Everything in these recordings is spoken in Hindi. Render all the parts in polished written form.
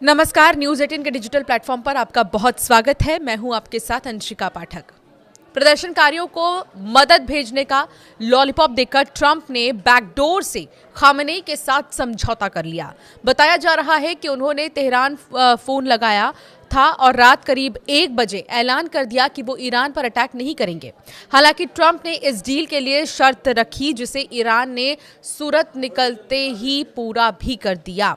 नमस्कार, न्यूज़ 18 के डिजिटल प्लेटफॉर्म पर आपका बहुत स्वागत है। मैं हूं आपके साथ अंशिका पाठक। प्रदर्शनकारियों को मदद भेजने का लॉलीपॉप देकर ट्रंप ने बैकडोर से खामेनेई के साथ समझौता कर लिया। बताया जा रहा है कि उन्होंने तेहरान फोन लगाया था और रात करीब 1 बजे ऐलान कर दिया कि वो ईरान पर अटैक नहीं करेंगे। हालांकि ट्रंप ने इस डील के लिए शर्त रखी, जिसे ईरान ने सूरत निकलते ही पूरा भी कर दिया।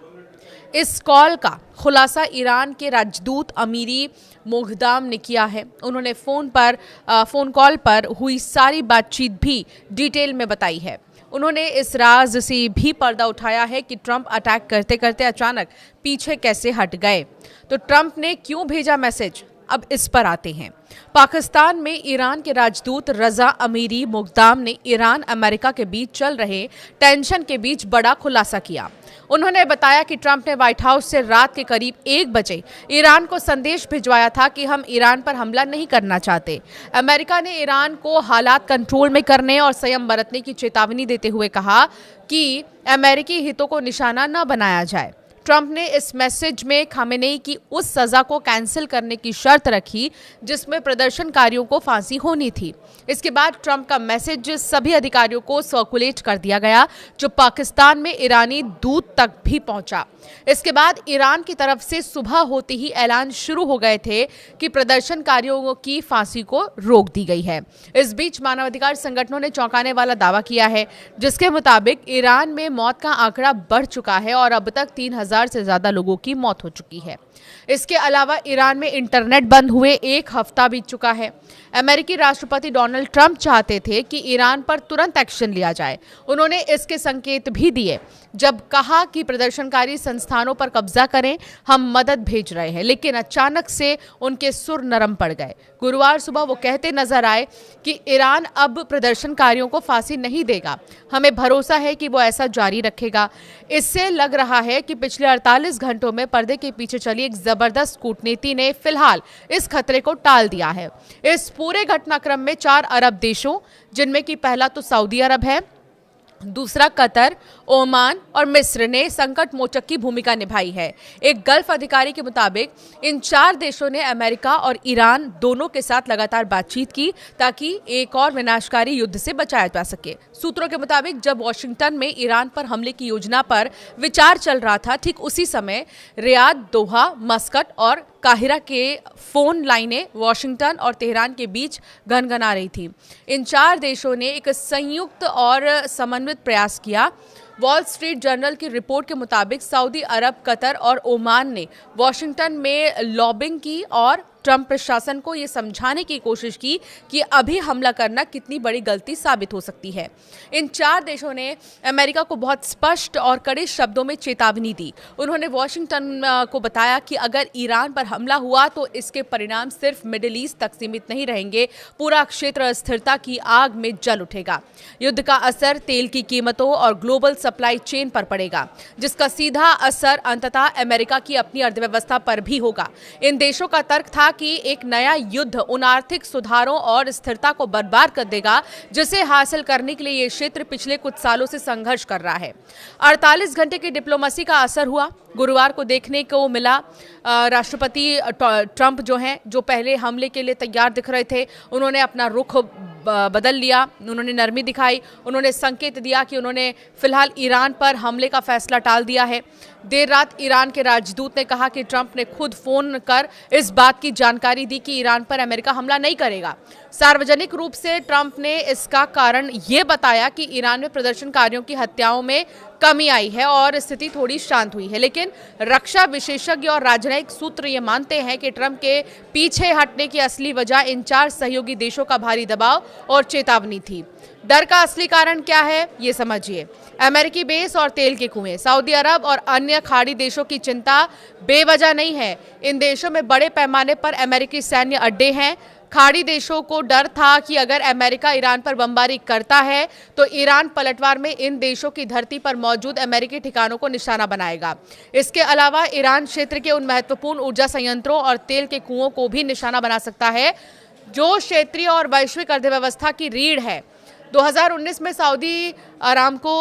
इस कॉल का खुलासा ईरान के राजदूत अमीरी मोगदाम ने किया है। उन्होंने फोन कॉल पर हुई सारी बातचीत भी डिटेल में बताई है। उन्होंने इस राज से भी पर्दा उठाया है कि ट्रंप अटैक करते करते अचानक पीछे कैसे हट गए। तो ट्रंप ने क्यों भेजा मैसेज, अब इस पर आते हैं। पाकिस्तान में ईरान के राजदूत रजा अमीरी मोगदाम ने ईरान अमेरिका के बीच चल रहे टेंशन के बीच बड़ा खुलासा किया। उन्होंने बताया कि ट्रंप ने व्हाइट हाउस से रात के करीब 1 बजे ईरान को संदेश भिजवाया था कि हम ईरान पर हमला नहीं करना चाहते। अमेरिका ने ईरान को हालात कंट्रोल में करने और संयम बरतने की चेतावनी देते हुए कहा कि अमेरिकी हितों को निशाना न बनाया जाए। ट्रंप ने इस मैसेज में खामेनेई की उस सजा को कैंसिल करने की शर्त रखी जिसमें प्रदर्शनकारियों को फांसी होनी थी। इसके बाद ट्रंप का मैसेज सभी अधिकारियों को सर्कुलेट कर दिया गया, जो पाकिस्तान में ईरानी दूत तक भी पहुंचा। इसके बाद ईरान की तरफ से सुबह होते ही ऐलान शुरू हो गए थे कि प्रदर्शनकारियों की फांसी को रोक दी गई है। इस बीच मानवाधिकार संगठनों ने चौंकाने वाला दावा किया है, जिसके मुताबिक ईरान में मौत का आंकड़ा बढ़ चुका है और अब तक 3000 से ज्यादा लोगों की मौत हो चुकी है। इसके अलावा ईरान में इंटरनेट बंद हुए 1 हफ्ता बीत चुका है। अमेरिकी राष्ट्रपति डोनाल्ड ट्रंप चाहते थे कि ईरान पर तुरंत एक्शन लिया जाए। उन्होंने इसके संकेत भी दिए जब कहा कि प्रदर्शनकारी संस्थानों पर कब्जा करें, हम मदद भेज रहे हैं। लेकिन अचानक से उनके सुर नरम पड़ गए। गुरुवार सुबह वो कहते नजर आए कि ईरान अब प्रदर्शनकारियों को फांसी नहीं देगा, हमें भरोसा है कि वो ऐसा जारी रखेगा। इससे लग रहा है कि पिछले 48 घंटों में पर्दे के पीछे चली एक जबरदस्त कूटनीति ने फिलहाल इस खतरे को टाल दिया है। इस पूरे घटनाक्रम में 4 अरब देशों, जिनमें कि पहला तो सऊदी अरब है, दूसरा कतर, ओमान और मिस्र ने संकट मोचक की भूमिका निभाई है। एक गल्फ अधिकारी के मुताबिक इन 4 देशों ने अमेरिका और ईरान दोनों के साथ लगातार बातचीत की ताकि एक और विनाशकारी युद्ध से बचाया जा सके। सूत्रों के मुताबिक जब वॉशिंगटन में ईरान पर हमले की योजना पर विचार चल रहा था, ठीक उसी समय रियाद, दोहा, मस्कट और काहिरा के फोन लाइनें वॉशिंगटन और तेहरान के बीच गनगना रही थी। इन 4 देशों ने एक संयुक्त और समन्वित प्रयास किया। वॉल स्ट्रीट जर्नल की रिपोर्ट के मुताबिक सऊदी अरब, कतर और ओमान ने वॉशिंगटन में लॉबिंग की और ट्रंप प्रशासन को ये समझाने की कोशिश की कि अभी हमला करना कितनी बड़ी गलती साबित हो सकती है। इन 4 देशों ने अमेरिका को बहुत स्पष्ट और कड़े शब्दों में चेतावनी दी। उन्होंने वॉशिंगटन को बताया कि अगर ईरान पर हमला हुआ तो इसके परिणाम सिर्फ मिडिल ईस्ट तक सीमित नहीं रहेंगे, पूरा क्षेत्र अस्थिरता की आग में जल उठेगा। युद्ध का असर तेल की कीमतों और ग्लोबल सप्लाई चेन पर पड़ेगा, जिसका सीधा असर अंततः अमेरिका की अपनी अर्थव्यवस्था पर भी होगा। इन देशों का तर्क था कि एक नया युद्ध उन आर्थिक सुधारों और स्थिरता को बर्बाद कर देगा जिसे हासिल करने के लिए ये क्षेत्र पिछले कुछ सालों से संघर्ष कर रहा है। 48 घंटे की डिप्लोमेसी का असर हुआ। गुरुवार को देखने को मिला राष्ट्रपति ट्रंप जो हैं, जो पहले हमले के लिए तैयार दिख रहे थे, उन्होंने अपना रुख बदल लिया। उन्होंने नरमी दिखाई। उन्होंने संकेत दिया कि उन्होंने फिलहाल ईरान पर हमले का फैसला टाल दिया है। देर रात ईरान के राजदूत ने कहा कि ट्रंप ने खुद फोन कर इस बात की जानकारी दी कि ईरान पर अमेरिका हमला नहीं करेगा। सार्वजनिक रूप से ट्रंप ने इसका कारण ये बताया कि ईरान में प्रदर्शनकारियों की हत्याओं में कमी आई है और स्थिति थोड़ी शांत हुई है। लेकिन रक्षा विशेषज्ञ और राजनयिक सूत्र ये मानते हैं कि ट्रंप के पीछे हटने की असली वजह इन 4 सहयोगी देशों का भारी दबाव और चेतावनी थी। डर का असली कारण क्या है, ये समझिए। अमेरिकी बेस और तेल के कुएं, सऊदी अरब और अन्य खाड़ी देशों की चिंता बेवजह नहीं है। इन देशों में बड़े पैमाने पर अमेरिकी सैन्य अड्डे हैं। खाड़ी देशों को डर था कि अगर अमेरिका ईरान पर बमबारी करता है तो ईरान पलटवार में इन देशों की धरती पर मौजूद अमेरिकी ठिकानों को निशाना बनाएगा। इसके अलावा ईरान क्षेत्र के उन महत्वपूर्ण ऊर्जा संयंत्रों और तेल के कुओं को भी निशाना बना सकता है जो क्षेत्रीय और वैश्विक अर्थव्यवस्था की रीढ़ है। 2019 में सऊदी अरामको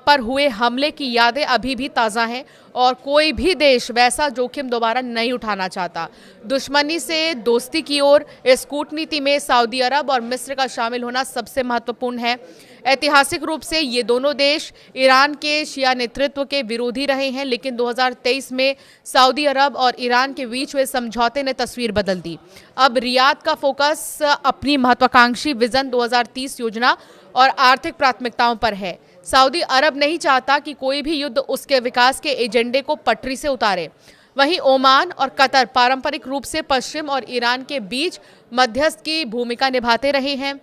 पर हुए हमले की यादें अभी भी ताज़ा हैं। और कोई भी देश वैसा जोखिम दोबारा नहीं उठाना चाहता। दुश्मनी से दोस्ती की ओर इस कूटनीति में सऊदी अरब और मिस्र का शामिल होना सबसे महत्वपूर्ण है। ऐतिहासिक रूप से ये दोनों देश ईरान के शिया नेतृत्व के विरोधी रहे हैं, लेकिन 2023 में सऊदी अरब और ईरान के बीच हुए समझौते ने तस्वीर बदल दी। अब रियाद का फोकस अपनी महत्वाकांक्षी विजन 2030 योजना और आर्थिक प्राथमिकताओं पर है। सऊदी अरब नहीं चाहता कि कोई भी युद्ध उसके विकास के एजेंडे को पटरी से उतारे। वहीं ओमान और कतर पारंपरिक रूप से पश्चिम और ईरान के बीच मध्यस्थ की भूमिका निभाते रहे हैं।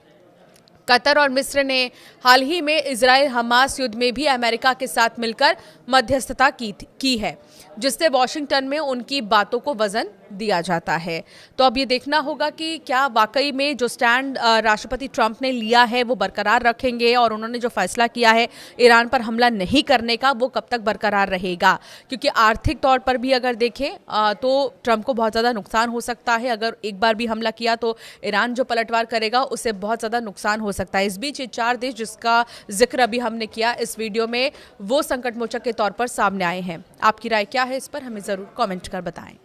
कतर और मिस्र ने हाल ही में इजराइल हमास युद्ध में भी अमेरिका के साथ मिलकर मध्यस्थता की है, जिससे वॉशिंगटन में उनकी बातों को वजन दिया जाता है। तो अब ये देखना होगा कि क्या वाकई में जो स्टैंड राष्ट्रपति ट्रंप ने लिया है वो बरकरार रखेंगे और उन्होंने जो फैसला किया है ईरान पर हमला नहीं करने का, वो कब तक बरकरार रहेगा। क्योंकि आर्थिक तौर पर भी अगर देखें तो ट्रंप को बहुत ज़्यादा नुकसान हो सकता है। अगर एक बार भी हमला किया तो ईरान जो पलटवार करेगा उससे बहुत ज़्यादा नुकसान हो सकता है। इस बीच ये 4 देश जिसका जिक्र अभी हमने किया इस वीडियो में, वो संकटमोचक के तौर पर सामने आए हैं। आपकी राय क्या है इस पर, हमें ज़रूर कमेंट कर बताएं।